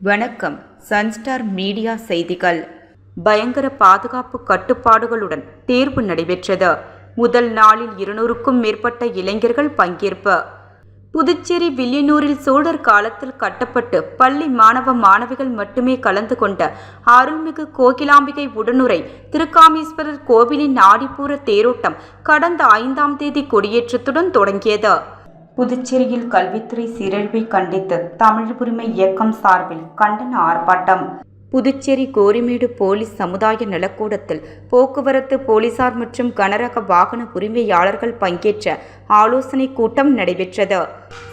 வணக்கம். Sunstar media செய்திகள். பயங்கர பாதுகாப்பு கட்டுப்பாடுகளுடன் தேர்வு நடைபெற்றது. முதல் நாளில் 200க்கும் மேற்பட்ட இளைஞர்கள் பங்கேற்பு. புதுச்சேரி வில்லியனூரில் சோழர் காலத்தில் கட்டப்பட்டு பள்ளி மாணவ மாணவிகள் மட்டுமே கலந்து கொண்ட அருள்மிகு கோகிலாம்பிகை உடனுறை திருக்காமீஸ்வரர் கோவிலின் ஆடிப்பூர தேரோட்டம் கடந்த 5ஆம் தேதி கொடியேற்றத்துடன் தொடங்கியது. புதுச்சேரியில் கல்வித்துறை சீரழிவை கண்டித்து தமிழ் உரிமை இயக்கம் சார்பில் கண்டன ஆர்ப்பாட்டம். புதுச்சேரி கோரிமேடு போலீஸ் சமுதாய நலக்கூடத்தில் போக்குவரத்து போலீசார் மற்றும் கனரக வாகன உரிமையாளர்கள் பங்கேற்ற ஆலோசனை கூட்டம் நடைபெற்றது.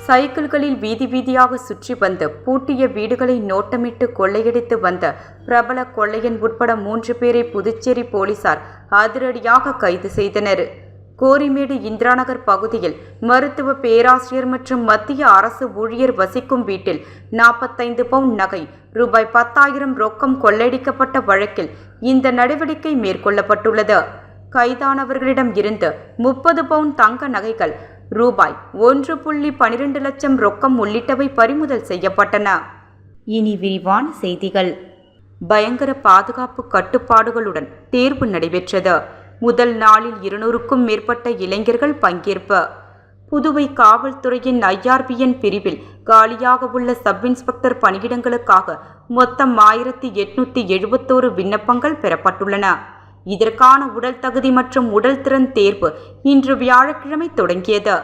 சைக்கிள்களில் வீதி வீதியாக சுற்றி வந்து பூட்டிய வீடுகளை நோட்டமிட்டு கொள்ளையடித்து வந்த பிரபல கொள்ளையன் உட்பட 3 பேரை புதுச்சேரி போலீசார் அதிரடியாக கைது செய்தனர். கோரிமேடு இந்திராநகர் பகுதியில் மருத்துவ பேராசிரியர் மற்றும் மத்திய அரசு ஊழியர் வசிக்கும் வீட்டில் 45 பவுன் நகை, ரூபாய் 10,000 ரொக்கம் கொள்ளையடிக்கப்பட்ட வழக்கில் இந்த நடவடிக்கை மேற்கொள்ளப்பட்டுள்ளது. கைதானவர்களிடம் இருந்து 30 பவுன் தங்க நகைகள், ரூபாய் 1.12 லட்சம் ரொக்கம் உள்ளிட்டவை பறிமுதல் செய்யப்பட்டன. இனி விரிவான செய்திகள். பயங்கர பாதுகாப்பு கட்டுப்பாடுகளுடன் தேர்வு நடைபெற்றது. முதல் நாளில் 200க்கும் மேற்பட்ட இளைஞர்கள் பங்கேற்பு. புதுவை காவல்துறையின் IRBN பிரிவில் காலியாக உள்ள சப் இன்ஸ்பெக்டர் பணியிடங்களுக்காக மொத்தம் 1871 விண்ணப்பங்கள் பெறப்பட்டுள்ளன. இதற்கான உடல் தகுதி மற்றும் உடல் திறன் தேர்வு இன்று வியாழக்கிழமை தொடங்கியது.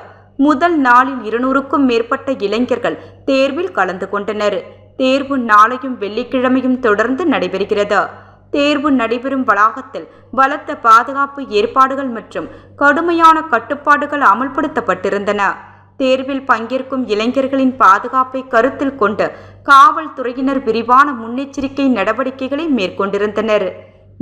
முதல் நாளில் 200க்கும் மேற்பட்ட இளைஞர்கள் தேர்வில் கலந்து கொண்டனர். தேர்வு நாளையும் வெள்ளிக்கிழமையும் தொடர்ந்து நடைபெறுகிறது. தேர்வு நடைபெறும் வளாகத்தில் பலத்த பாதுகாப்பு ஏற்பாடுகள் மற்றும் கடுமையான கட்டுப்பாடுகள் அமல்படுத்தப்பட்டிருந்தன. தேர்வில் பங்கேற்கும் இளைஞர்களின் பாதுகாப்பை கருத்தில் கொண்டு காவல்துறையினர் விரிவான முன்னெச்சரிக்கை நடவடிக்கைகளை மேற்கொண்டிருந்தனர்.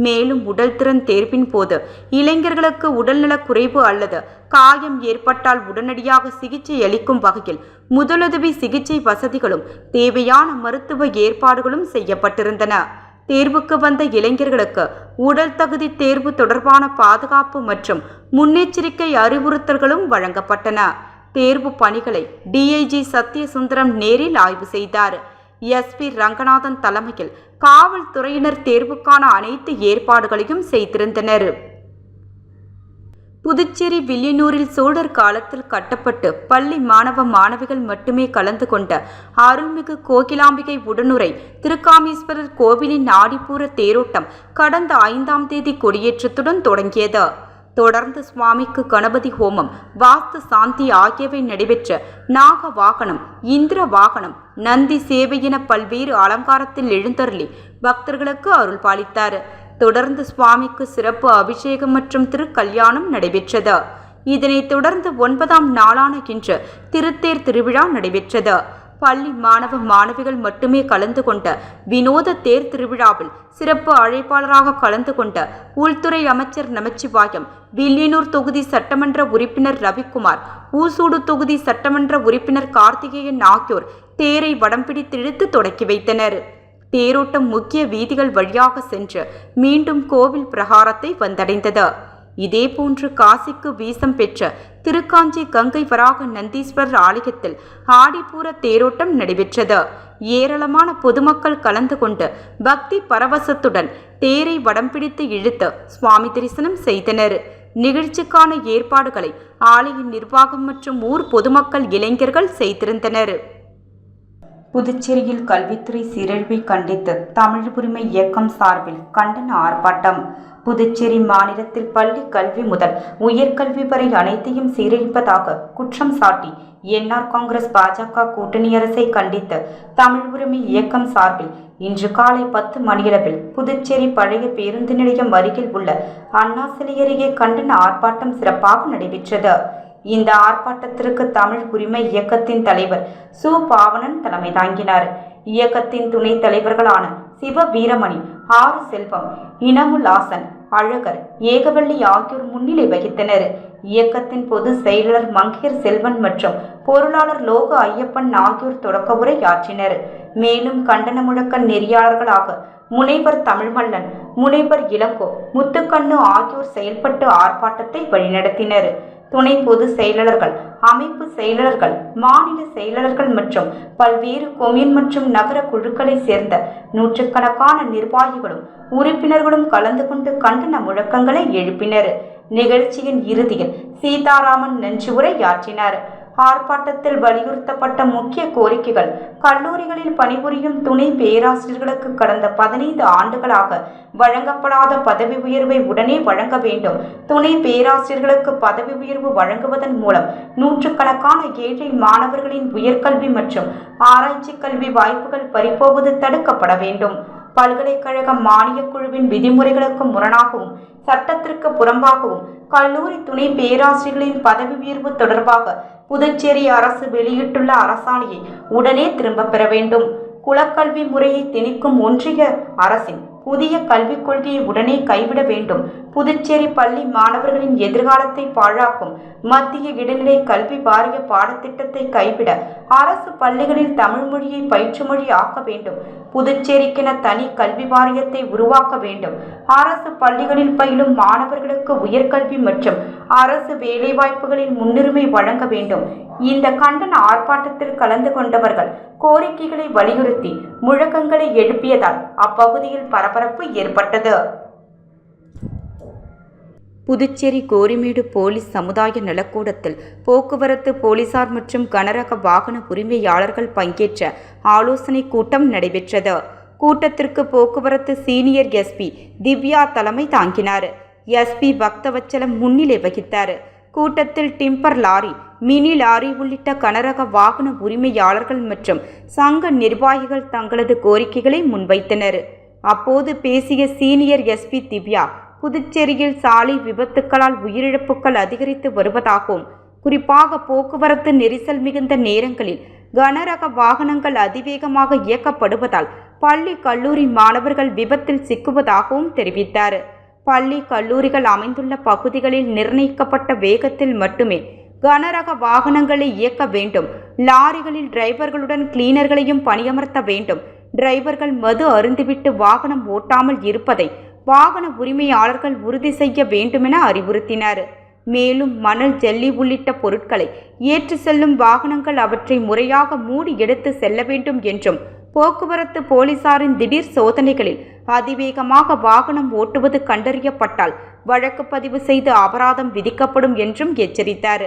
மேலும் உடல் திறன் தேர்வின் போது இளைஞர்களுக்கு உடல்நலக் குறைவு அல்லது காயம் ஏற்பட்டால் உடனடியாக சிகிச்சை அளிக்கும் வகையில் முதலுதவி சிகிச்சை வசதிகளும் தேவையான மருத்துவ ஏற்பாடுகளும் செய்யப்பட்டிருந்தன. தேர்வுக்கு வந்த இளைஞர்களுக்கு உடல் தகுதி தேர்வு தொடர்பான பாதுகாப்பு மற்றும் முன்னெச்சரிக்கை அறிவுறுத்தல்களும் வழங்கப்பட்டன. தேர்வு பணிகளை DIG சத்யசுந்தரம் நேரில் ஆய்வு செய்தார். SP ரங்கநாதன் தலைமையில் காவல்துறையினர் தேர்வுக்கான அனைத்து ஏற்பாடுகளையும் செய்திருந்தனர். புதுச்சேரி வில்லியனூரில் சோழர் காலத்தில் கட்டப்பட்டு பள்ளி மாணவ மாணவிகள் மட்டுமே கலந்து கொண்ட அருள்மிகு கோகிலாம்பிகை உடனுறை திருக்காமீஸ்வரர் கோவிலின் ஆடிப்பூர தேரோட்டம் கடந்த 5ஆம் தேதி கொடியேற்றத்துடன் தொடங்கியது. தொடர்ந்து சுவாமிக்கு கணபதி ஹோமம், வாஸ்து சாந்தி ஆகியவை நடைபெற்ற நாக வாகனம், இந்திர வாகனம், நந்தி சேவை என பல்வேறு அலங்காரத்தில் எழுந்தருளி பக்தர்களுக்கு அருள் பாலித்தார். தொடர்ந்து சுவாமிக்கு சிறப்பு அபிஷேகம் மற்றும் திருக்கல்யாணம் நடைபெற்றது. இதனைத் தொடர்ந்து 9ஆம் நாளான இன்று திருத்தேர் திருவிழா நடைபெற்றது. பள்ளி மாணவ மாணவிகள் மட்டுமே கலந்து கொண்ட வினோத தேர் திருவிழாவில் சிறப்பு அழைப்பாளராக கலந்து கொண்ட உள்துறை அமைச்சர் நமச்சிவாயம், வில்லியனூர் தொகுதி சட்டமன்ற உறுப்பினர் ரவிக்குமார், ஊசூடு தொகுதி சட்டமன்ற உறுப்பினர் கார்த்திகேயன் ஆகியோர் தேரை வடம் பிடித்திழுத்து தொடக்கி வைத்தனர். தேரோட்டம் முக்கிய வீதிகள் வழியாக சென்று மீண்டும் கோவில் பிரகாரத்தை வந்தடைந்தது. இதேபோன்று காசிக்கு வீசம் பெற்ற திருக்காஞ்சி கங்கை வராக நந்தீஸ்வரர் ஆலயத்தில் ஆடிப்பூர தேரோட்டம் நடைபெற்றது. ஏராளமான பொதுமக்கள் கலந்து கொண்டு பக்தி பரவசத்துடன் தேரை வடம் பிடித்து இழுத்து சுவாமி தரிசனம் செய்தனர். நிகழ்ச்சிக்கான ஏற்பாடுகளை ஆலய நிர்வாகம் மற்றும் ஊர் பொதுமக்கள் இளைஞர்கள் செய்திருந்தனர். புதுச்சேரியில் கல்வித்துறை சீரழிவை கண்டித்து தமிழ் உரிமை இயக்கம் சார்பில் கண்டன ஆர்ப்பாட்டம். புதுச்சேரி மாநிலத்தில் பள்ளி கல்வி முதல் உயர்கல்வி வரை அனைத்தையும் சீரழிப்பதாக குற்றம் சாட்டி NR காங்கிரஸ் பாஜக கூட்டணி அரசை கண்டித்து தமிழ் உரிமை இயக்கம் சார்பில் இன்று காலை 10 மணியளவில் புதுச்சேரி பழைய பேருந்து நிலையம் அருகில் உள்ள அண்ணா சிலை அருகே கண்டன ஆர்ப்பாட்டம் சிறப்பாக நடைபெற்றது. இந்த ஆர்ப்பாட்டத்திற்கு தமிழ் உரிமை இயக்கத்தின் தலைவர் சு. பாவணன் தலைமை தாங்கினார். இயக்கத்தின் துணைத் தலைவர்களான சிவ வீரமணி, ஆறு செல்வம், இனமுல் ஆசன், அழகர், ஏகவள்ளி ஆகியோர் முன்னிலை வகித்தனர். இயக்கத்தின் பொதுச் செயலாளர் மங்கையர் செல்வன் மற்றும் பொருளாளர் லோக ஐயப்பன் ஆகியோர் தொடக்க உரை ஆற்றினர். மேலும் கண்டன முழக்க நெறியாளர்களாக முனைவர் தமிழ்மல்லன், முனைவர் இளங்கோ, முத்துக்கண்ணு ஆகியோர் செயல்பட்டு ஆர்ப்பாட்டத்தை வழிநடத்தினர். துணை பொதுச் செயலாளர்கள், அமைப்பு செயலாளர்கள், மாநில செயலாளர்கள் மற்றும் பல்வேறு கொம்யூன் மற்றும் நகர குழுக்களை சேர்ந்த நூற்றுக்கணக்கான நிர்வாகிகளும் உறுப்பினர்களும் கலந்து கொண்டு கண்டன முழக்கங்களை எழுப்பினர். நிகழ்ச்சியின் இறுதியில் சீதாராமன் நன்றியுரையாற்றினார். ஆர்ப்பாட்டத்தில் வலியுறுத்தப்பட்ட முக்கிய கோரிக்கைகள்: கல்லூரிகளில் பணிபுரியும் துணை பேராசிரியர்களுக்கு கடந்த 15 ஆண்டுகளாக வழங்கப்படாத பதவி உயர்வை உடனே வழங்க வேண்டும். துணை பேராசிரியர்களுக்கு பதவி உயர்வு வழங்குவதன் மூலம் நூற்றுக்கணக்கான ஏழை மாணவர்களின் உயர்கல்வி மற்றும் ஆராய்ச்சி கல்வி வாய்ப்புகள் பறிபோவது தடுக்கப்பட வேண்டும். பல்கலைக்கழக மானியக் குழுவின் விதிமுறைகளுக்கு முரணாகவும் சட்டத்திற்கு புறம்பாகவும் கல்லூரி துணை பேராசிரியர்களின் பதவி உயர்வு தொடர்பாக புதுச்சேரி அரசு வெளியிட்டுள்ள அரசாணையை உடனே திரும்பப் பெற வேண்டும். குலக்கல்வி முறையை திணிக்கும் ஒன்றிய அரசின் புதிய கல்விக் கொள்கையை உடனே கைவிட வேண்டும். புதுச்சேரி பள்ளி மாணவர்களின் எதிர்காலத்தை பாழாக்கும் மத்திய இடைநிலை கல்வி வாரிய பாடத்திட்டத்தை கைவிட அரசு பள்ளிகளில் தமிழ் மொழியை பயிற்று மொழி ஆக்க வேண்டும். புதுச்சேரிக்கென தனி கல்வி வாரியத்தை உருவாக்க வேண்டும். அரசு பள்ளிகளில் பயிலும் மாணவர்களுக்கு உயர்கல்வி மற்றும் அரசு வேலைவாய்ப்புகளில் முன்னுரிமை வழங்க வேண்டும். இந்த கண்டன ஆர்ப்பாட்டத்தில் கலந்து கொண்டவர்கள் கோரிக்கைகளை வலியுறுத்தி முழக்கங்களை எழுப்பியதால் அப்பகுதியில் பரபரப்பு ஏற்பட்டது. புதுச்சேரி கோரிமேடு போலீஸ் சமுதாய நலக்கூடத்தில் போக்குவரத்து போலீசார் மற்றும் கனரக வாகன உரிமையாளர்கள் பங்கேற்ற ஆலோசனை கூட்டம் நடைபெற்றது. கூட்டத்திற்கு போக்குவரத்து சீனியர் எஸ்பி திவ்யா தலைமை தாங்கினார். எஸ்பி பக்தவச்சலம் முன்னிலை வகித்தார். கூட்டத்தில் டிம்பர் லாரி, மினி லாரி உள்ளிட்ட கனரக வாகன உரிமையாளர்கள் மற்றும் சங்க நிர்வாகிகள் தங்களது கோரிக்கைகளை முன்வைத்தனர். அப்போது பேசிய சீனியர் எஸ்பி திவ்யா, புதுச்சேரியில் சாலை விபத்துக்களால் உயிரிழப்புகள் அதிகரித்து வருவதாகவும், குறிப்பாக போக்குவரத்து நெரிசல் மிகுந்த நேரங்களில் கனரக வாகனங்கள் அதிவேகமாக இயக்கப்படுவதால் பள்ளி கல்லூரி மாணவர்கள் விபத்தில் சிக்குவதாகவும் தெரிவித்தார். பள்ளி கல்லூரிகள் அமைந்துள்ள பகுதிகளில் நிர்ணயிக்கப்பட்ட வேகத்தில் மட்டுமே கனரக வாகனங்களை இயக்க வேண்டும். லாரிகளில் டிரைவர்களுடன் கிளீனர்களையும் பணியமர்த்த வேண்டும். டிரைவர்கள் மது அருந்திவிட்டு வாகனம் ஓட்டாமல் இருப்பதை வாகன உரிமையாளர்கள் உறுதி செய்ய வேண்டுமென அறிவுறுத்தினார். மேலும் மணல், ஜல்லி உள்ளிட்ட பொருட்களை ஏற்றி செல்லும் வாகனங்கள் அவற்றை முறையாக மூடி எடுத்து செல்ல வேண்டும் என்றும், போக்குவரத்து போலீசாரின் திடீர் சோதனைகளில் அதிவேகமாக வாகனம் ஓட்டுவது கண்டறியப்பட்டால் வழக்கு பதிவு செய்து அபராதம் விதிக்கப்படும் என்றும் எச்சரித்தார்.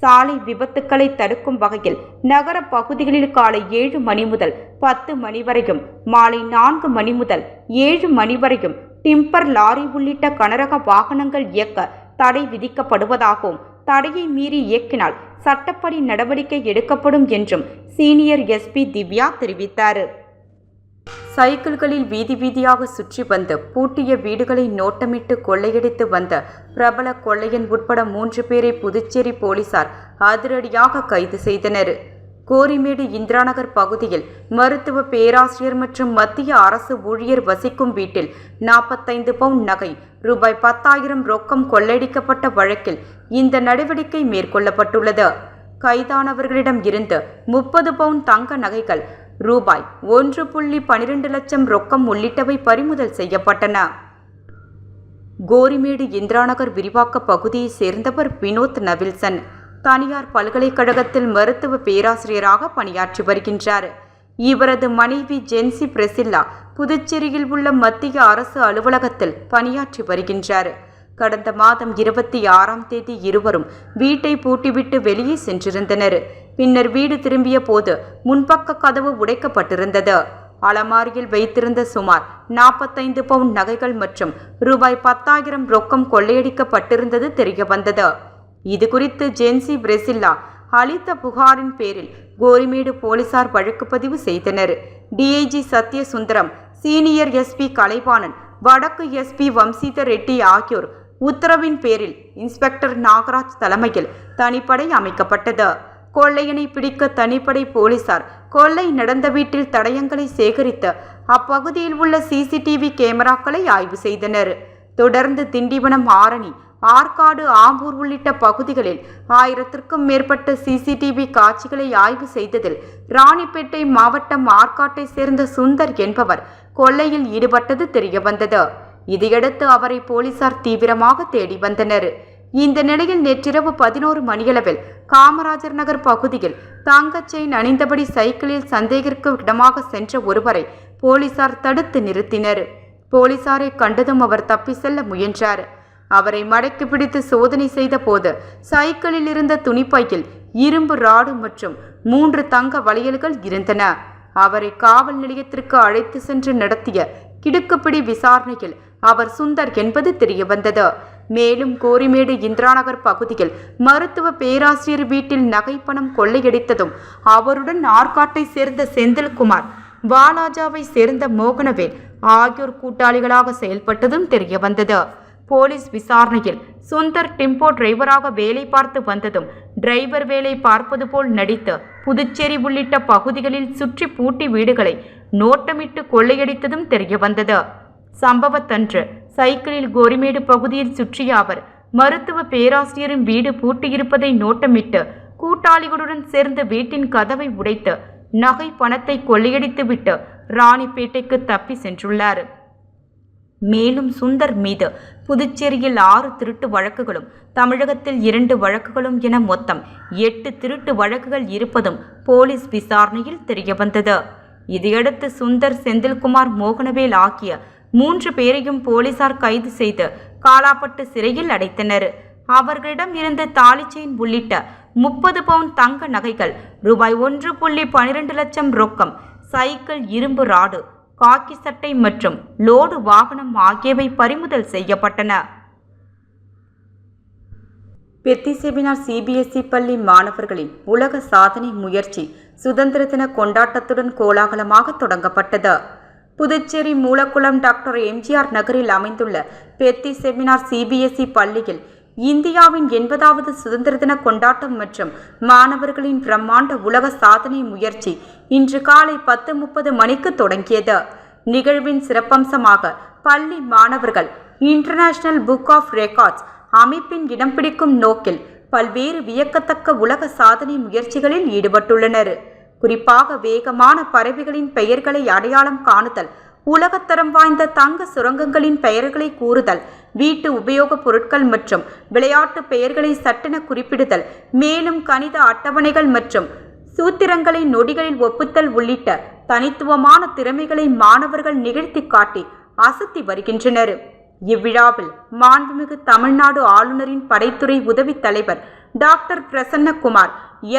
சாலை விபத்துக்களை தடுக்கும் வகையில் நகர பகுதிகளில் காலை 7 மணி முதல் 10 மணி வரையும், மாலை 4 மணி முதல் 7 மணி வரையும் டிம்பர் லாரி உள்ளிட்ட கனரக வாகனங்கள் இயக்க தடை விதிக்கப்படுவதாகவும், தடையை மீறி இயக்கினால் சட்டப்படி நடவடிக்கை எடுக்கப்படும் என்றும் சீனியர் எஸ்பி திவ்யா தெரிவித்தார். சைக்கிள்களில் வீதி வீதியாக சுற்றி வந்து பூட்டிய வீடுகளை நோட்டமிட்டு கொள்ளையடித்து வந்த பிரபல கொள்ளையன் உட்பட 3 பேரை புதுச்சேரி போலீசார் அதிரடியாக கைது செய்தனர். கோரிமேடு இந்திராநகர் பகுதியில் மருத்துவ பேராசிரியர் மற்றும் மத்திய அரசு ஊழியர் வசிக்கும் வீட்டில் 45 பவுன் நகை, ரூபாய் 10,000 ரொக்கம் கொள்ளையடிக்கப்பட்ட வழக்கில் இந்த நடவடிக்கை மேற்கொள்ளப்பட்டுள்ளது. கைதானவர்களிடம் இருந்து 30 பவுன் தங்க நகைகள், ரூபாய் 1.12 லட்சம் ரொக்கம் உள்ளிட்டவை பறிமுதல் செய்யப்பட்டன. கோரிமேடு இந்திராநகர் விரிவாக்க பகுதியை சேர்ந்தவர் வினோத் நவில்சன். தனியார் பல்கலைக்கழகத்தில் மருத்துவ பேராசிரியராக பணியாற்றி வருகின்றார். இவரது மனைவி ஜென்சி பிரெசில்லா புதுச்சேரியில் உள்ள மத்திய அரசு அலுவலகத்தில் பணியாற்றி வருகின்றார். கடந்த மாதம் 26ஆம் தேதி இருவரும் வீட்டை பூட்டிவிட்டு வெளியே சென்றிருந்தனர். பின்னர் வீடு திரும்பிய போது முன்பக்க கதவு உடைக்கப்பட்டிருந்தது. அலமாரியில் வைத்திருந்த சுமார் 45 பவுன் நகைகள் மற்றும் ரூபாய் 10,000 ரொக்கம் கொள்ளையடிக்கப்பட்டிருந்தது தெரியவந்தது. இதுகுறித்து ஜென்சி பிரெசில்லா அளித்த புகாரின் பேரில் கோரிமேடு போலீசார் வழக்கு பதிவு செய்தனர். DIG Sathyasundaram, senior SP Kalaivanan, வடக்கு எஸ்பி வம்சீதர் ரெட்டி ஆகியோர் உத்தரவின் பேரில் இன்ஸ்பெக்டர் நாகராஜ் தலைமையில் தனிப்படை அமைக்கப்பட்டது. கொள்ளையனை பிடிக்க தனிப்படை போலீசார் கொள்ளை நடந்த வீட்டில் தடயங்களை சேகரித்து அப்பகுதியில் உள்ள சிசிடிவி கேமராக்களை ஆய்வு செய்தனர். தொடர்ந்து திண்டிவனம், ஆரணி, ஆற்காடு, ஆம்பூர் உள்ளிட்ட பகுதிகளில் 1000க்கும் மேற்பட்ட சிசிடிவி காட்சிகளை ஆய்வு செய்ததில் ராணிப்பேட்டை மாவட்டம் ஆற்காட்டை சேர்ந்த சுந்தர் என்பவர் கொள்ளையில் ஈடுபட்டது தெரியவந்தது. இதையடுத்து அவரை போலீசார் தீவிரமாக தேடி வந்தனர். இந்த நிலையில் நேற்றிரவு 11 மணியளவில் காமராஜர் நகர் பகுதியில் தங்கச் செயின் அணிந்தபடி சைக்கிளில் சந்தேகிற்கு இடமாக சென்ற ஒருவரை போலீசார் தடுத்து நிறுத்தினர். போலீசாரை கண்டதும் அவர் தப்பி செல்ல முயன்றார். அவரை மடக்கி பிடித்து சோதனை செய்த போது சைக்கிளில் இருந்த துணிப்பையில் இரும்பு ராடு மற்றும் 3 தங்க வளையல்கள் இருந்தன. அவரை காவல் நிலையத்திற்கு அழைத்து சென்று நடத்திய கிடுக்குப்பிடி விசாரணையில் அவர் சுந்தர் என்பது தெரியவந்தது. மேலும் கோரிமேடு இந்திராநகர் பகுதியில் மருத்துவ பேராசிரியர் வீட்டில் நகைப்பணம் கொள்ளையடித்ததும் அவருடன் ஆற்காட்டை சேர்ந்த செந்தில்குமார், வாலாஜாவை சேர்ந்த மோகனவேல் ஆகியோர் கூட்டாளிகளாக செயல்பட்டதும் தெரியவந்தது. போலீஸ் விசாரணையில் சுந்தர் டெம்போ டிரைவராக வேலை பார்த்து வந்ததும் டிரைவர் வேலை பார்ப்பது போல் நடித்து புதுச்சேரி உள்ளிட்ட பகுதிகளில் சுற்றி பூட்டி வீடுகளை நோட்டமிட்டு கொள்ளையடித்ததும் தெரியவந்தது. சம்பவத்தன்று சைக்கிளில் கோரிமேடு பகுதியில் சுற்றிய அவர் மருத்துவ பேராசிரியரின் வீடு பூட்டியிருப்பதை நோட்டமிட்டு கூட்டாளிகளுடன் சேர்ந்து வீட்டின் கதவை உடைத்து நகை பணத்தை கொள்ளையடித்துவிட்டு ராணிப்பேட்டைக்கு தப்பி சென்றுள்ளார். மேலும் சுந்தர் மீது புதுச்சேரியில் 6 திருட்டு வழக்குகளும் தமிழகத்தில் 2 வழக்குகளும் என மொத்தம் 8 திருட்டு வழக்குகள் இருப்பதும் போலீஸ் விசாரணையில் தெரியவந்தது. இதையடுத்து சுந்தர், செந்தில்குமார், மோகனவேல் ஆகிய 3 பேரையும் போலீசார் கைது செய்து காலாப்பட்டு சிறையில் அடைத்தனர். அவர்களிடம் இருந்து தாலி செயின் உள்ளிட்ட 30 பவுன் தங்க நகைகள், ரூபாய் 1.12 லட்சம் ரொக்கம், சைக்கிள், இரும்பு ராடு, காக்கி சட்டை மற்றும் லோடு வாகனம் ஆகியவை பறிமுதல் செய்யப்பட்டன. பெத்தி செமினார் சிபிஎஸ்இ பள்ளி மாணவர்களின் உலக சாதனை முயற்சி சுதந்திர தின கொண்டாட்டத்துடன் கோலாகலமாக தொடங்கப்பட்டது. புதுச்சேரி மூலக்குளம் டாக்டர் எம்ஜிஆர் நகரில் அமைந்துள்ள பெத்தி செமினார் சிபிஎஸ்இ பள்ளியில் இந்தியாவின் 80வது சுதந்திர தின கொண்டாட்டம் மற்றும் மாணவர்களின் பிரம்மாண்ட உலக சாதனை முயற்சி இன்று காலை 10:30 மணிக்கு தொடங்கியது. நிகழ்வின் சிறப்பம்சமாக பள்ளி மாணவர்கள் இன்டர்நேஷனல் புக் ஆஃப் ரெக்கார்ட்ஸ் அமைப்பின் இடம் பிடிக்கும் நோக்கில் பல்வேறு வியக்கத்தக்க உலக சாதனை முயற்சிகளில் ஈடுபட்டுள்ளனர். குறிப்பாக வேகமான பறவைகளின் பெயர்களை அடையாளம் காணுதல், உலகத்தரம் வாய்ந்த தங்க சுரங்கங்களின் பெயர்களை கூறுதல், வீட்டு உபயோகப் பொருட்கள் மற்றும் விளையாட்டு பெயர்களை சட்டென குறிப்பிடுதல், மேலும் கணித அட்டவணைகள் மற்றும் சூத்திரங்களை நொடிகளில் ஒப்புத்தல் உள்ளிட்ட தனித்துவமான திறமைகளை மாணவர்கள் நிகழ்த்தி காட்டி அசத்தி வருகின்றனர். இவ்விழாவில் மாண்புமிகு தமிழ்நாடு ஆளுநரின் படைத்துறை உதவித் தலைவர் டாக்டர் பிரசன்னகுமார்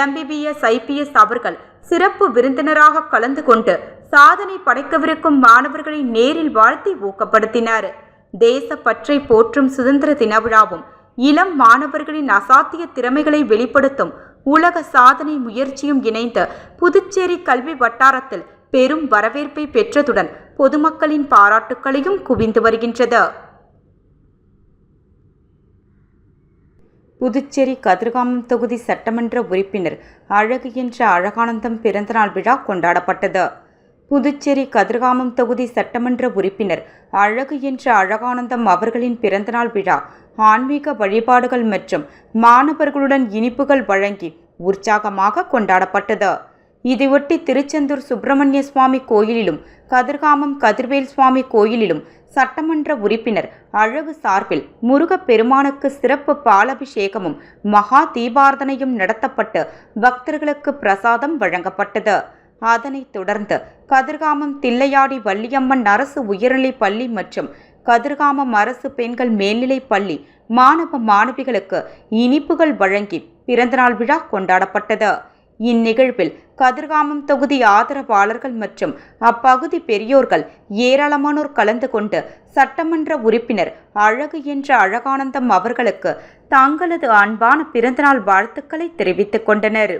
MBBS IPS அவர்கள் சிறப்பு விருந்தினராக கலந்து கொண்டு சாதனை படைக்கவிருக்கும் மாணவர்களை நேரில் வாழ்த்தி ஊக்கப்படுத்தினார். தேசப்பற்றை போற்றும் சுதந்திர தின விழாவும் இளம் மாணவர்களின் அசாத்திய திறமைகளை வெளிப்படுத்தும் உலக சாதனை முயற்சியும் இணைந்து புதுச்சேரி கல்வி வட்டாரத்தில் பெரும் வரவேற்பை பெற்றதுடன் பொதுமக்களின் பாராட்டுக்களையும் குவிந்து வருகின்றது. புதுச்சேரி கதிர்காமம் தொகுதி சட்டமன்ற உறுப்பினர் அழகு என்ற அழகானந்தம் பிறந்தநாள் விழா கொண்டாடப்பட்டது. புதுச்சேரி கதிர்காமம் தொகுதி சட்டமன்ற உறுப்பினர் அழகு என்ற அழகானந்தம் அவர்களின் பிறந்தநாள் விழா ஆன்மீக வழிபாடுகள் மற்றும் மாணவர்களுடன் இனிப்புகள் வழங்கி உற்சாகமாக கொண்டாடப்பட்டது. இதையொட்டி திருச்செந்தூர் சுப்பிரமணிய சுவாமி கோயிலிலும் கதிர்காமம் கதிர்வேல் சுவாமி கோயிலிலும் சட்டமன்ற உறுப்பினர் அழகு சார்பில் முருகப்பெருமானுக்கு சிறப்பு பாலபிஷேகமும் மகா தீபார்த்தனையும் நடத்தப்பட்டு பக்தர்களுக்கு பிரசாதம் வழங்கப்பட்டது. அதனைத் தொடர்ந்து கதிர்காமம் தில்லையாடி வள்ளியம்மன் அரசு உயர்நிலைப் பள்ளி மற்றும் கதிர்காமம் அரசு பெண்கள் மேல்நிலைப் பள்ளி மாணவ மாணவிகளுக்கு இனிப்புகள் வழங்கி பிறந்தநாள் விழா கொண்டாடப்பட்டது. இந்நிகழ்வில் கதிர்காமம் தொகுதி ஆதரவாளர்கள் மற்றும் அப்பகுதி பெரியோர்கள் ஏராளமானோர் கலந்து கொண்டு சட்டமன்ற உறுப்பினர் அழகு என்ற அழகானந்தம் அவர்களுக்கு தங்களது அன்பான பிறந்தநாள் வாழ்த்துக்களை தெரிவித்துக் கொண்டனர்.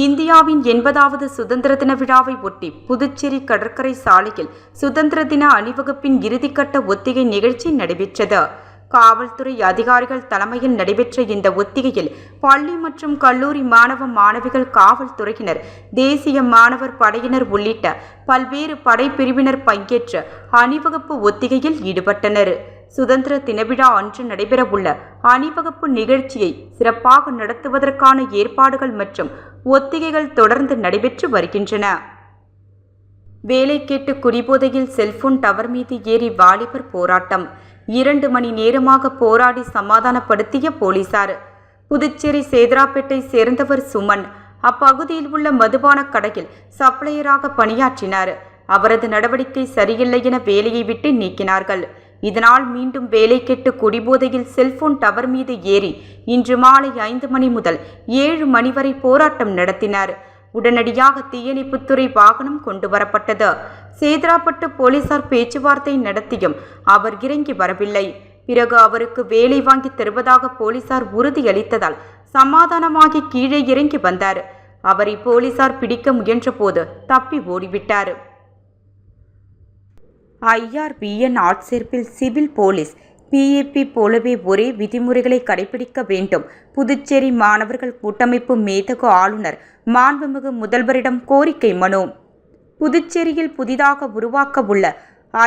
இந்தியாவின் 80வது சுதந்திர தின விழாவை ஒட்டி புதுச்சேரி கடற்கரை சாலையில் சுதந்திர தின அணிவகுப்பின் இறுதிக்கட்ட ஒத்திகை நிகழ்ச்சி நடைபெற்றது. காவல்துறை அதிகாரிகள் தலைமையில் நடைபெற்ற இந்த ஒத்திகையில் பள்ளி மற்றும் கல்லூரி மாணவ மாணவிகள், காவல்துறையினர், தேசிய மாணவர் படையினர் உள்ளிட்ட பல்வேறு படைப்பிரிவினர் பங்கேற்ற அணிவகுப்பு ஒத்திகையில் ஈடுபட்டனர். சுதந்திர தின விழா அன்று நடைபெறவுள்ள அணிவகுப்பு நிகழ்ச்சியை சிறப்பாக நடத்துவதற்கான ஏற்பாடுகள் மற்றும் ஒத்திகைகள் தொடர்ந்து நடைபெற்று வருகின்றன. வேலை கேட்டு குடிபோதையில் செல்போன் டவர் மீது ஏறி வாலிபர் போராட்டம். 2 மணி நேரமாக போராடி சமாதானப்படுத்திய போலீசார். புதுச்சேரி சேதராப்பேட்டை சேர்ந்தவர் சுமன். அப்பகுதியில் உள்ள மதுபான கடையில் சப்ளையராக பணியாற்றினார். அவரது நடவடிக்கை சரியில்லை என வேலையை விட்டு நீக்கினார்கள். இதனால் மீண்டும் வேலை கெட்டு குடிபோதையில் செல்போன் டவர் மீது ஏறி இன்று மாலை 5 மணி முதல் 7 மணி வரை போராட்டம் நடத்தினார். உடனடியாக தீயணைப்புத்துறை வாகனம் கொண்டு வரப்பட்டது. சேதராப்பட்டு போலீசார் பேச்சுவார்த்தை நடத்தியும் அவர் இறங்கி வரவில்லை. பிறகு அவருக்கு வேலை வாங்கி தருவதாக போலீசார் உறுதியளித்ததால் சமாதானமாகி கீழே இறங்கி வந்தார். அவரை போலீசார் பிடிக்க முயன்றபோது தப்பி ஓடிவிட்டார். IRBN ஆட்சேர்ப்பில் சிவில் போலீஸ் PAP போலவே ஒரே விதிமுறைகளை கடைபிடிக்க வேண்டும். புதுச்சேரி மாணவர்கள் கூட்டமைப்பு மேதகு ஆளுநர் மாண்புமிகு முதல்வரிடம் கோரிக்கை மனு. புதுச்சேரியில் புதிதாக உருவாக்க உள்ள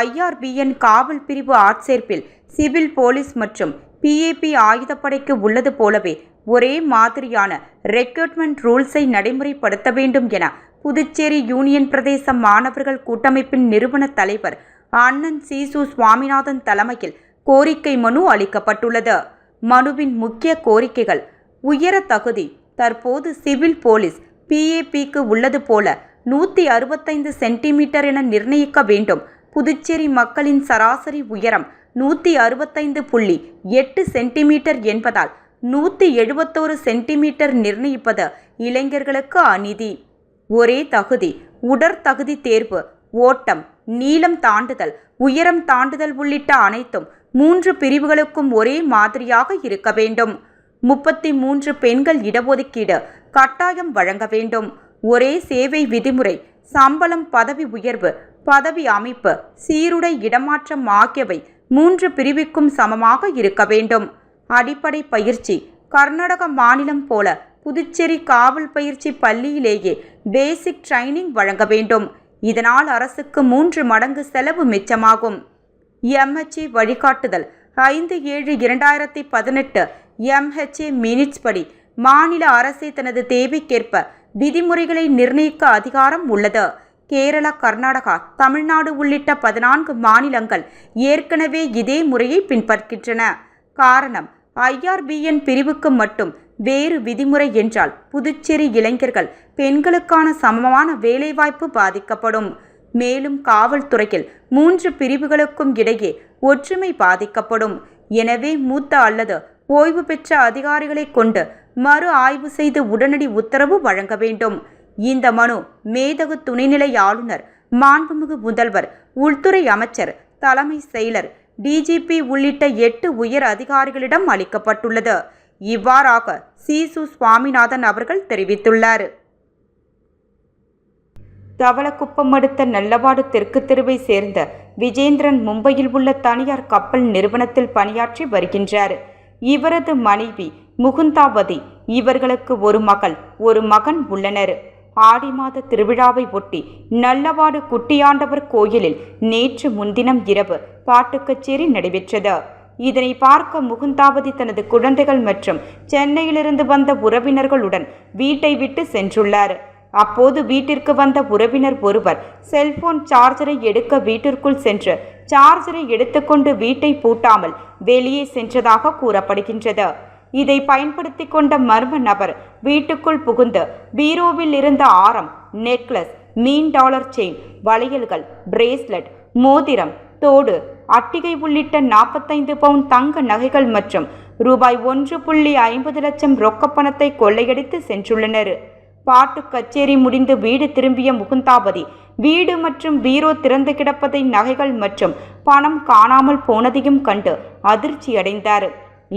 IRBN காவல் பிரிவு ஆட்சேர்ப்பில் சிவில் போலீஸ் மற்றும் PAP ஆயுதப்படைக்கு உள்ளது போலவே ஒரே மாதிரியான ரெக்ரூட்மெண்ட் ரூல்ஸை நடைமுறைப்படுத்த வேண்டும் என புதுச்சேரி யூனியன் பிரதேச மாணவர்கள் கூட்டமைப்பின் நிறுவன தலைவர் அண்ணன் சீசு சுவாமிநாதன் தலைமையில் கோரிக்கை மனு அளிக்கப்பட்டுள்ளது. மனுவின் முக்கிய கோரிக்கைகள்: உயர தகுதி தற்போது சிவில் போலீஸ் PAPக்கு உள்ளது போல 165 சென்டிமீட்டர் என நிர்ணயிக்க வேண்டும். புதுச்சேரி மக்களின் சராசரி உயரம் 165.8 சென்டிமீட்டர் என்பதால் 171 சென்டிமீட்டர் நிர்ணயிப்பது இளைஞர்களுக்கு அநீதி. ஒரே தகுதி உடற்தகுதி தேர்வு, ஓட்டம், நீளம் தாண்டுதல், உயரம் தாண்டுதல் உள்ளிட்ட அனைத்தும் 3 பிரிவுகளுக்கும் ஒரே மாதிரியாக இருக்க வேண்டும். 33 பெண்கள் இடஒதுக்கீடு கட்டாயம் வழங்க வேண்டும். ஒரே சேவை விதிமுறை, சம்பளம், பதவி உயர்வு, பதவி அமைப்பு, சீருடை, இடமாற்றம் ஆகியவை 3 பிரிவுக்கும் சமமாக இருக்க வேண்டும். அடிப்படை பயிற்சி கர்நாடக மாநிலம் போல புதுச்சேரி காவல் பயிற்சி பள்ளியிலேயே பேசிக் ட்ரைனிங் வழங்க வேண்டும். இதனால் அரசுக்கு 3 மடங்கு செலவு மிச்சமாகும். MHA வழிகாட்டுதல் 5/7/2018 MHA மினிட்ஸ் படி மாநில அரசே தனது தேவைக்கேற்ப விதிமுறைகளை நிர்ணயிக்க அதிகாரம் உள்ளது. கேரளா, கர்நாடகா, தமிழ்நாடு உள்ளிட்ட 14 மாநிலங்கள் ஏற்கனவே இதே முறையை பின்பற்றுகின்றன. காரணம், IRBN பிரிவுக்கு மட்டும் வேறு விதிமுறை என்றால் புதுச்சேரி இளைஞர்கள், பெண்களுக்கான சமமான வேலைவாய்ப்பு பாதிக்கப்படும். மேலும் காவல்துறையில் 3 பிரிவுகளுக்கும் இடையே ஒற்றுமை பாதிக்கப்படும். எனவே மூத்த அல்லது ஓய்வு பெற்ற அதிகாரிகளை கொண்டு மறு ஆய்வு செய்து உடனடி உத்தரவு வழங்க வேண்டும். இந்த மனு மேதகு துணைநிலை ஆளுநர், மாண்புமிகு முதல்வர், உள்துறை அமைச்சர், தலைமை செயலர், DGP உள்ளிட்ட 8 உயர் அதிகாரிகளிடம் அளிக்கப்பட்டுள்ளது. இவ்வாறாக சீசு சுவாமிநாதன் அவர்கள் தெரிவித்துள்ளார். தவளக்குப்பம் அடுத்த நல்லவாடு தெற்கு தெருவை சேர்ந்த விஜேந்திரன் மும்பையில் உள்ள தனியார் கப்பல் நிறுவனத்தில் பணியாற்றி வருகின்றார். இவரது மனைவி முகுந்தாவதி, இவர்களுக்கு ஒரு மகள், ஒரு மகன் உள்ளனர். ஆடி மாத திருவிழாவை ஒட்டி நல்லவாடு குட்டியாண்டவர் கோயிலில் நேற்று முன்தினம் இரவு பாட்டு கச்சேரி நடைபெற்றது. இதனை பார்க்க முகுந்தாவதி தனது குழந்தைகள் மற்றும் சென்னையிலிருந்து வந்த உறவினர்களுடன் வீட்டை விட்டு சென்றுள்ளார். அப்போது வீட்டிற்கு வந்த உறவினர் ஒருவர் செல்போன் சார்ஜரை எடுக்க வீட்டிற்குள் சென்று சார்ஜரை எடுத்துக்கொண்டு வீட்டை பூட்டாமல் வெளியே சென்றதாக கூறப்படுகின்றது. இதை பயன்படுத்தி கொண்ட மர்ம நபர் வீட்டுக்குள் புகுந்து பீரோவில் இருந்த ஆரம், நெக்லஸ், $1 செயின், வளையல்கள், பிரேஸ்லெட், மோதிரம், தோடு, அட்டிகை உள்ளிட்ட 45 பவுன் தங்க நகைகள் மற்றும் ரூபாய் 1.50 லட்சம் ரொக்க பணத்தை கொள்ளையடித்து சென்றுள்ளனர். பாட்டு கச்சேரி முடிந்து வீடு திரும்பிய முகுந்தாவதி வீடு மற்றும் பீரோ திறந்து கிடப்பதை, நகைகள் மற்றும் பணம் காணாமல் போனதையும் கண்டு அதிர்ச்சியடைந்தார்.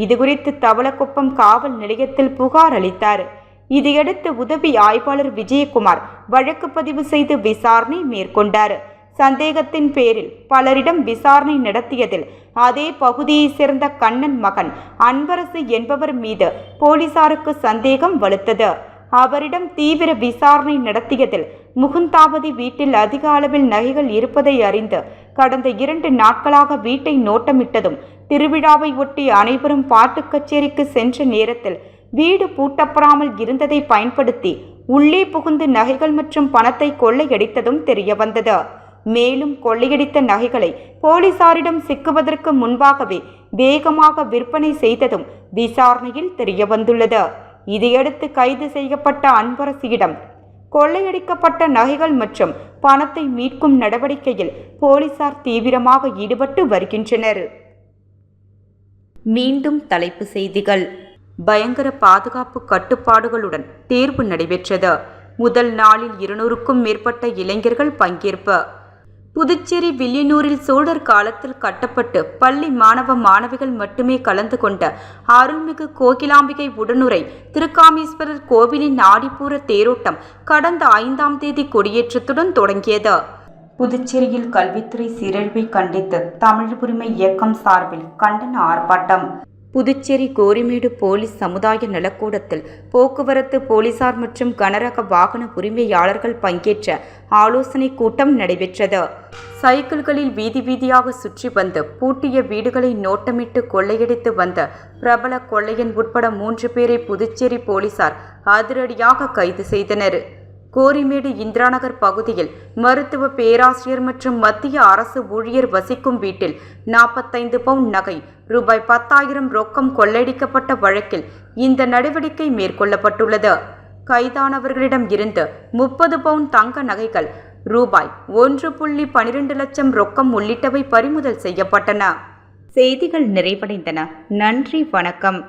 இதுகுறித்து தவளக்குப்பம் காவல் நிலையத்தில் புகார் அளித்தார். இதையடுத்து உதவி ஆய்வாளர் விஜயகுமார் வழக்கு பதிவு செய்து விசாரணை மேற்கொண்டார். சந்தேகத்தின் பேரில் பலரிடம் விசாரணை நடத்தியதில் அதே பகுதியை சேர்ந்த கண்ணன் மகன் அன்பரசு என்பவர் மீது போலீசாருக்கு சந்தேகம் வலுத்தது. அவரிடம் தீவிர விசாரணை நடத்தியதில் முகுந்தாவதி வீட்டில் அதிக அளவில் நகைகள் இருப்பதை அறிந்து கடந்த 2 நாட்களாக வீட்டை நோட்டமிட்டதும், திருவிழாவை ஒட்டி அனைவரும் பாட்டு கச்சேரிக்கு சென்ற நேரத்தில் வீடு பூட்டப்படாமல் இருந்ததை பயன்படுத்தி உள்ளே புகுந்து நகைகள் மற்றும் பணத்தை கொள்ளையடித்ததும் தெரிய வந்தது. மேலும் கொள்ளையடித்த நகைகளை போலீசாரிடம் சிக்குவதற்கு முன்பாகவே வேகமாக விற்பனை செய்ததும் விசாரணையில் தெரியவந்துள்ளது. இதையடுத்து கைது செய்யப்பட்ட அன்பரசியிடம் கொள்ளையடிக்கப்பட்ட நகைகள் மற்றும் பணத்தை மீட்கும் நடவடிக்கையில் போலீசார் தீவிரமாக ஈடுபட்டு வருகின்றனர். மீண்டும் தலைப்புச் செய்திகள். பயங்கர பாதுகாப்பு கட்டுப்பாடுகளுடன் தேர்வு நடைபெற்றது. முதல் நாளில் 200க்கும் மேற்பட்ட இளைஞர்கள் பங்கேற்பு. புதுச்சேரி வில்லியனூரில் சோழர் காலத்தில் கட்டப்பட்டு பள்ளி மாணவ மாணவிகள் மட்டுமே கலந்து கொண்ட அருள்மிகு கோகிலாம்பிகை உடனுரை திருக்காமீஸ்வரர் கோவிலின் ஆடிப்பூர தேரோட்டம் கடந்த 5ஆம் தேதி கொடியேற்றத்துடன் தொடங்கியது. புதுச்சேரியில் கல்வித்துறை சீரழிவை கண்டித்து தமிழ் உரிமை இயக்கம் சார்பில் கண்டன ஆர்ப்பாட்டம். புதுச்சேரி கோரிமேடு போலீஸ் சமுதாய நலக்கூடத்தில் போக்குவரத்து போலீசார் மற்றும் கனரக வாகன உரிமையாளர்கள் பங்கேற்ற ஆலோசனை கூட்டம் நடைபெற்றது. சைக்கிள்களில் வீதி வீதியாக சுற்றி வந்து பூட்டிய வீடுகளை நோட்டமிட்டு கொள்ளையடித்து வந்த பிரபல கொள்ளையன் உட்பட 3 பேரை புதுச்சேரி போலீசார் அதிரடியாக கைது செய்தனர். கோரிமேடு இந்திராநகர் பகுதியில் மருத்துவ பேராசிரியர் மற்றும் மத்திய அரசு ஊழியர் வசிக்கும் வீட்டில் 45 பவுன் நகை ரூபாய் 10,000 ரொக்கம் கொள்ளையடிக்கப்பட்ட வழக்கில் இந்த நடவடிக்கை மேற்கொள்ளப்பட்டுள்ளது. கைதானவர்களிடம் இருந்து 30 பவுன் தங்க நகைகள் ரூபாய் 1.12 லட்சம் ரொக்கம் உள்ளிட்டவை பறிமுதல் செய்யப்பட்டன. செய்திகள் நிறைவடைந்தன. நன்றி, வணக்கம்.